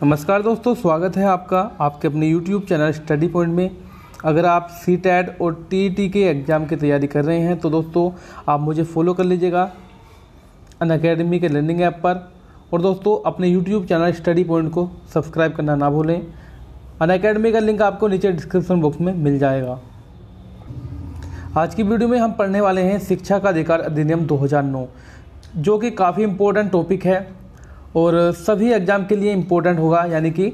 नमस्कार दोस्तों, स्वागत है आपका आपके अपने YouTube चैनल स्टडी पॉइंट में। अगर आप CTET और TET के एग्ज़ाम की तैयारी कर रहे हैं तो दोस्तों आप मुझे फॉलो कर लीजिएगा अनअकैडमी के लर्निंग ऐप पर। और दोस्तों अपने YouTube चैनल स्टडी पॉइंट को सब्सक्राइब करना ना भूलें। अनअकैडमी का लिंक आपको नीचे डिस्क्रिप्शन बॉक्स में मिल जाएगा। आज की वीडियो में हम पढ़ने वाले हैं शिक्षा का अधिकार अधिनियम 2009, जो कि काफ़ी इम्पोर्टेंट टॉपिक है और सभी एग्ज़ाम के लिए इम्पोर्टेंट होगा। यानी कि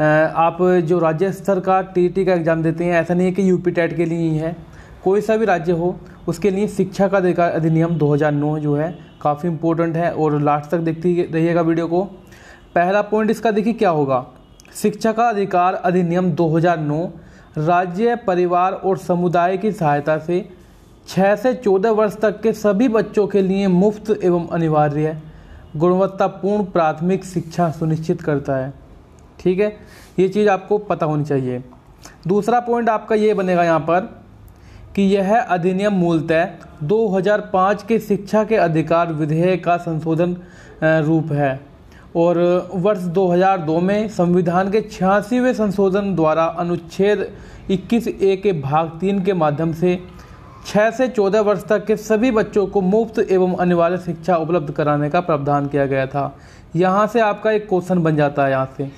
आप जो राज्य स्तर का TET का एग्ज़ाम देते हैं, ऐसा नहीं है कि UP TET के लिए ही है, कोई सा भी राज्य हो उसके लिए शिक्षा का अधिकार अधिनियम 2009 जो है काफ़ी इम्पोर्टेंट है। और लास्ट तक देखते रहिएगा वीडियो को। पहला पॉइंट इसका देखिए क्या होगा। शिक्षा का अधिकार अधिनियम 2009 राज्य, परिवार और समुदाय की सहायता से 6 से 14 वर्ष तक के सभी बच्चों के लिए मुफ्त एवं अनिवार्य गुणवत्तापूर्ण प्राथमिक शिक्षा सुनिश्चित करता है। ठीक है, ये चीज़ आपको पता होनी चाहिए। दूसरा पॉइंट आपका ये बनेगा यहाँ पर कि यह अधिनियम मूलतः 2005 के शिक्षा के अधिकार विधेयक का संशोधन रूप है और वर्ष 2002 में संविधान के 86वें संशोधन द्वारा अनुच्छेद 21A के भाग 3 के माध्यम से 6 से 14 वर्ष तक के सभी बच्चों को मुफ्त एवं अनिवार्य शिक्षा उपलब्ध कराने का प्रावधान किया गया था। यहाँ से आपका एक क्वेश्चन बन जाता है। यहाँ से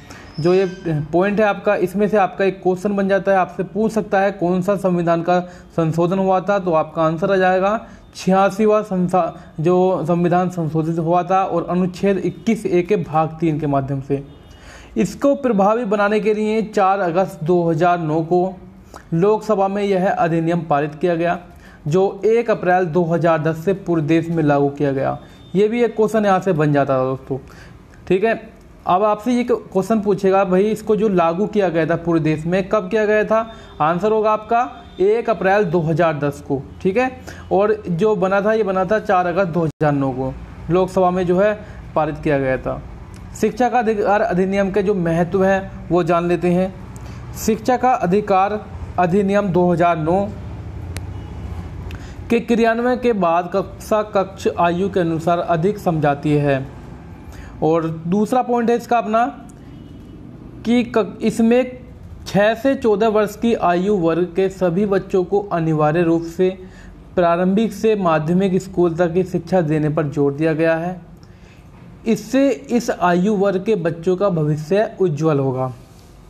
जो ये पॉइंट है आपका, इसमें से आपका एक क्वेश्चन बन जाता है। आपसे पूछ सकता है कौन सा संविधान का संशोधन हुआ था, तो आपका आंसर आ जाएगा 86वां जो संविधान संशोधित हुआ था और अनुच्छेद 21A के भाग 3 के माध्यम से। इसको प्रभावी बनाने के लिए 4 अगस्त 2009 को लोकसभा में यह अधिनियम पारित किया गया, जो 1 अप्रैल 2010 से पूरे देश में लागू किया गया। ये भी एक क्वेश्चन यहाँ से बन जाता था दोस्तों। ठीक है, अब आपसे ये क्वेश्चन पूछेगा भाई इसको जो लागू किया गया था पूरे देश में कब किया गया था। आंसर होगा आपका 1 अप्रैल 2010 को। ठीक है, और जो बना था ये बना था 4 अगस्त 2009 को लोकसभा में जो है पारित किया गया था। शिक्षा का अधिकार अधिनियम के जो महत्व है वो जान लेते हैं। शिक्षा का अधिकार अधिनियम 2009 के क्रियान्वयन के बाद कक्ष आयु के अनुसार अधिक समझाती है। और दूसरा पॉइंट है इसका अपना कि इसमें 6 से 14 वर्ष की आयु वर्ग के सभी बच्चों को अनिवार्य रूप से प्रारंभिक से माध्यमिक स्कूल तक की शिक्षा देने पर जोर दिया गया है। इससे इस आयु वर्ग के बच्चों का भविष्य उज्जवल होगा।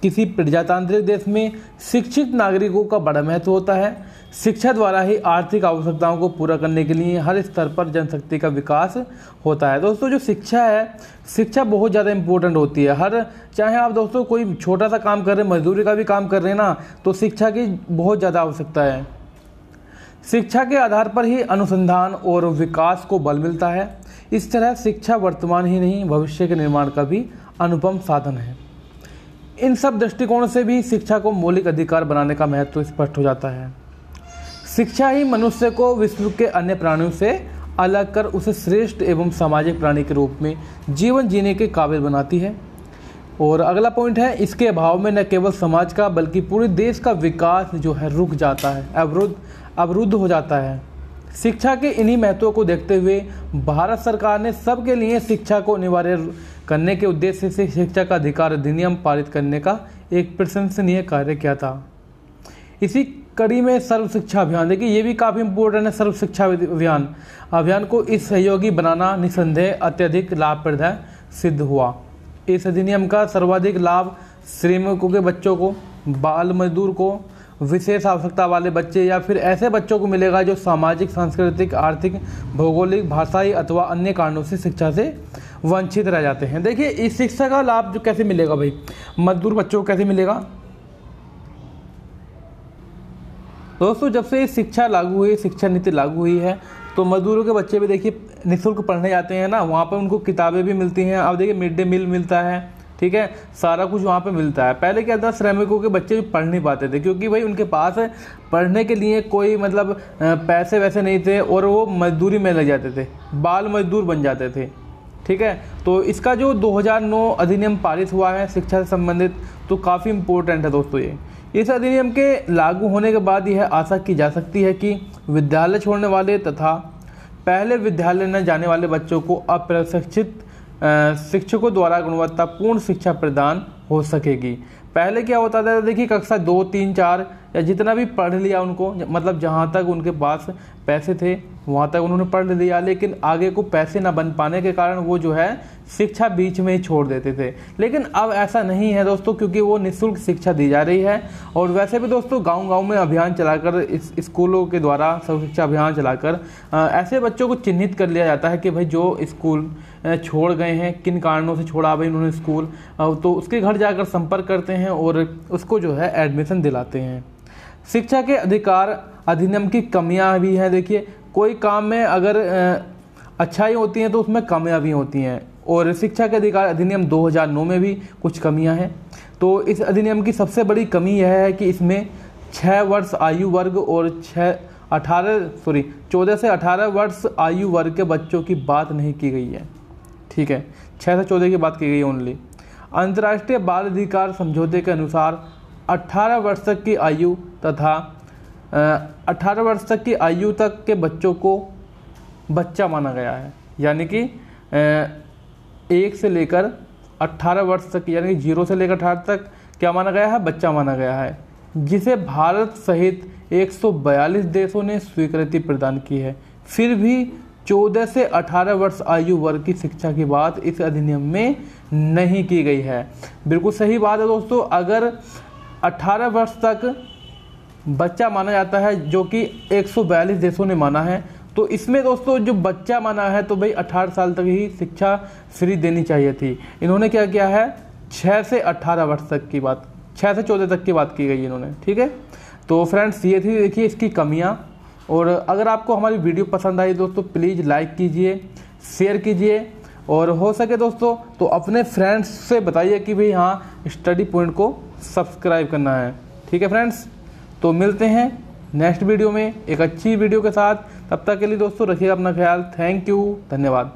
किसी प्रजातांत्रिक देश में शिक्षित नागरिकों का बड़ा महत्व होता है। शिक्षा द्वारा ही आर्थिक आवश्यकताओं को पूरा करने के लिए हर स्तर पर जनशक्ति का विकास होता है। दोस्तों जो शिक्षा है, शिक्षा बहुत ज़्यादा इम्पोर्टेंट होती है। चाहे आप दोस्तों कोई छोटा सा काम कर रहे हैं, मजदूरी का भी काम कर रहे हैं ना, तो शिक्षा की बहुत ज़्यादा आवश्यकता है। शिक्षा के आधार पर ही अनुसंधान और विकास को बल मिलता है। इस तरह शिक्षा वर्तमान ही नहीं भविष्य के निर्माण का भी अनुपम साधन है। इन सब दृष्टिकोण से भी शिक्षा को मौलिक अधिकार बनाने का महत्व स्पष्ट हो जाता है। शिक्षा ही मनुष्य को विश्व के अन्य प्राणियों से अलग कर उसे श्रेष्ठ एवं सामाजिक प्राणी के रूप में जीवन जीने के काबिल बनाती है। और अगला पॉइंट है, इसके अभाव में न केवल समाज का बल्कि पूरे देश का विकास जो है रुक जाता है, अवरुद्ध हो जाता है। शिक्षा के इन्हीं महत्वों को देखते हुए भारत सरकार ने सबके लिए शिक्षा को अनिवार्य करने के उद्देश्य से शिक्षा का अधिकार अधिनियम पारित करने का एक प्रशंसनीय कार्य किया था। इसी कड़ी में सर्व शिक्षा अभियान, देखिए ये भी काफ़ी इम्पोर्टेंट है। सर्व शिक्षा अभियान को इस सहयोगी बनाना निसंदेह अत्यधिक लाभप्रद सिद्ध हुआ। इस अधिनियम का सर्वाधिक लाभ श्रमिकों के बच्चों को, बाल मजदूर को, विशेष आवश्यकता वाले बच्चे या फिर ऐसे बच्चों को मिलेगा जो सामाजिक, सांस्कृतिक, आर्थिक, भौगोलिक, भाषाई अथवा अन्य कारणों से शिक्षा से वंचित रह जाते हैं। देखिए इस शिक्षा का लाभ जो कैसे मिलेगा भाई, मजदूर बच्चों को कैसे मिलेगा दोस्तों। जब से शिक्षा लागू हुई, शिक्षा नीति लागू हुई है, तो मजदूरों के बच्चे भी देखिए निःशुल्क पढ़ने जाते हैं ना, वहाँ पर उनको किताबें भी मिलती हैं। अब देखिए मिड डे मील मिलता है, ठीक है, सारा कुछ वहाँ पे मिलता है। पहले क्या था, श्रमिकों के बच्चे भी पढ़ नहीं पाते थे क्योंकि भाई उनके पास पढ़ने के लिए कोई मतलब पैसे वैसे नहीं थे और वो मजदूरी में लग जाते थे, बाल मजदूर बन जाते थे। ठीक है, तो इसका जो 2009 अधिनियम पारित हुआ है शिक्षा से संबंधित, तो काफ़ी इम्पोर्टेंट है दोस्तों। ये इस अधिनियम के लागू होने के बाद यह आशा की जा सकती है कि विद्यालय छोड़ने वाले तथा पहले विद्यालय न जाने वाले बच्चों को अप्रशिक्षित शिक्षकों द्वारा गुणवत्तापूर्ण शिक्षा प्रदान हो सकेगी। पहले क्या होता था, देखिए कक्षा 2, 3, 4 या जितना भी पढ़ लिया उनको, मतलब जहाँ तक उनके पास पैसे थे वहाँ तक उन्होंने पढ़ लिया, लेकिन आगे को पैसे ना बन पाने के कारण वो जो है शिक्षा बीच में ही छोड़ देते थे। लेकिन अब ऐसा नहीं है दोस्तों, क्योंकि वो निःशुल्क शिक्षा दी जा रही है। और वैसे भी दोस्तों गांव-गांव में अभियान चलाकर, इस स्कूलों के द्वारा सर्व शिक्षा अभियान चलाकर ऐसे बच्चों को चिन्हित कर लिया जाता है कि भाई जो स्कूल छोड़ गए हैं, किन कारणों से छोड़ा भाई उन्होंने स्कूल, तो उसके घर जाकर संपर्क करते हैं और उसको जो है एडमिशन दिलाते हैं। शिक्षा के अधिकार अधिनियम की कमियां भी हैं। देखिए कोई काम में अगर अच्छाई होती है तो उसमें कमियां भी होती हैं, और शिक्षा के अधिकार अधिनियम 2009 में भी कुछ कमियां हैं। तो इस अधिनियम की सबसे बड़ी कमी यह है कि इसमें 6 वर्ष आयु वर्ग और 14 से 18 वर्ष आयु वर्ग के बच्चों की बात नहीं की गई है। ठीक है, 6 से 14 की बात की गई है ओनली। अंतर्राष्ट्रीय बाल अधिकार समझौते के अनुसार 18 वर्ष तक की आयु तथा 18 वर्ष तक की आयु तक के बच्चों को बच्चा माना गया है, यानी कि 1 से लेकर 18 वर्ष तक, यानी कि 0 से लेकर 18 तक क्या माना गया है, बच्चा माना गया है, जिसे भारत सहित 142 देशों ने स्वीकृति प्रदान की है। फिर भी 14 से 18 वर्ष आयु वर्ग की शिक्षा की बात इस अधिनियम में नहीं की गई है। बिल्कुल सही बात है दोस्तों, अगर 18 वर्ष तक बच्चा माना जाता है, जो कि 142 देशों ने माना है, तो इसमें दोस्तों जो बच्चा माना है तो भाई 18 साल तक ही शिक्षा फ्री देनी चाहिए थी। इन्होंने क्या किया है, 6 से 18 वर्ष तक की बात, 6 से 14 तक की बात की गई इन्होंने। ठीक है, तो फ्रेंड्स ये थी देखिए इसकी कमियां। और अगर आपको हमारी वीडियो पसंद आई दोस्तों प्लीज़ लाइक कीजिए, शेयर कीजिए, और हो सके दोस्तों तो अपने फ्रेंड्स से बताइए कि भाई हाँ स्टडी पॉइंट को सब्सक्राइब करना है। ठीक है फ्रेंड्स, तो मिलते हैं नेक्स्ट वीडियो में एक अच्छी वीडियो के साथ। तब तक के लिए दोस्तों रखिएगा अपना ख्याल। थैंक यू, धन्यवाद।